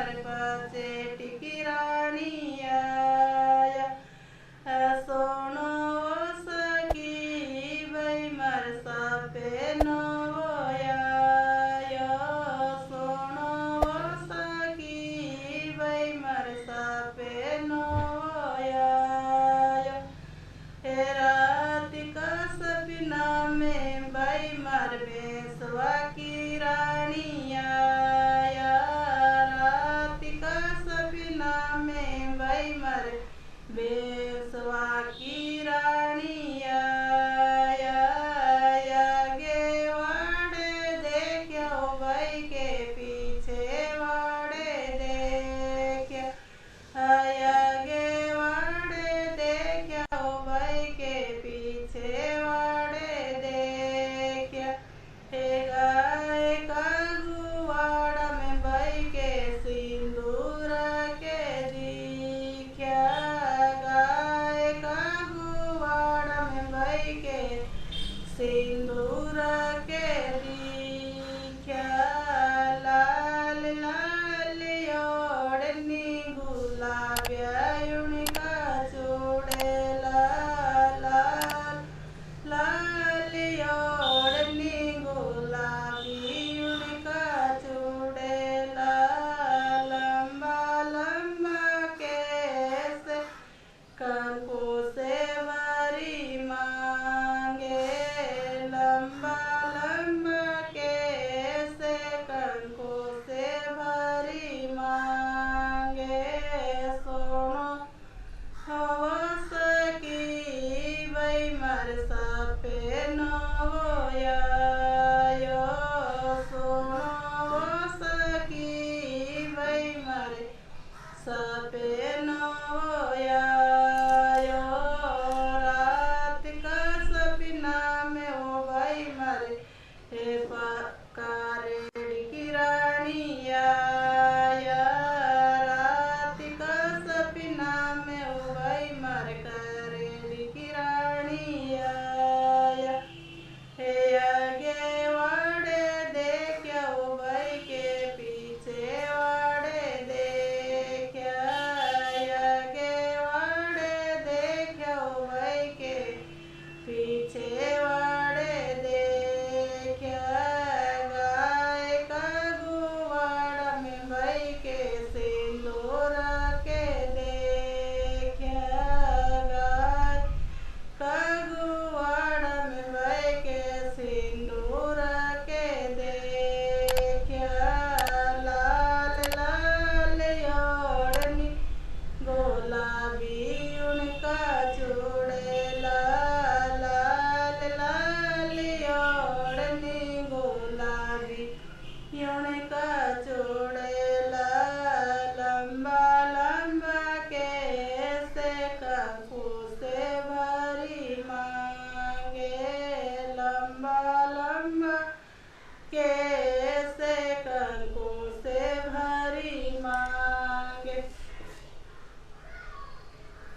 मर पचे टिकी रानिया सोनो सकी भाई मर सापे नो सोनो सकी भाई मर सापे नो रात का सपना में भाई मर बेसवा की रानिया रात का सपना में भाई मर बेसवा की रानिया गे वाड़े देखो भाई के पीछे वाड़े देखो गे वाड़े देखो भाई के पीछे वाड़े देखो गाय का गुवाड़ा में भाई के सिंदूर के दिख्या गाय का गुवाड़ा में भाई के सिंदूर के दिख्या लाल लाल ओढ़नी गुलाबिया उनका चूड़े लाल लाल ओढ़नी गुलाबी उनका चूड़े लंबा लंबा केस कंको से भरी मांगे लंबा लंबा केस कंको से भरी मांगे सोनो हवस की भाई मर सापे नो सोनो हवस की भाई मर सापे नो रात का सपना में ओ भाई मर कारेड़ी की रानिया रात का सपना में ओ भाई मर कारेड़ी की रानिया आगे वाड़े देखो भाई के पीछे वाड़े देखो आगे वाड़े देखो भाई के पीछे वाड़े देखो गाय का गुवाड़ा में भाई के सिंदूर के देखो गाय का गुवाड़ा में भाई के सिंदूर के देखो लाल लाल ओढ़नी गुलाबी उनका चूड़े लाल लाल ओढ़नी गुलाबी उनका चूड़े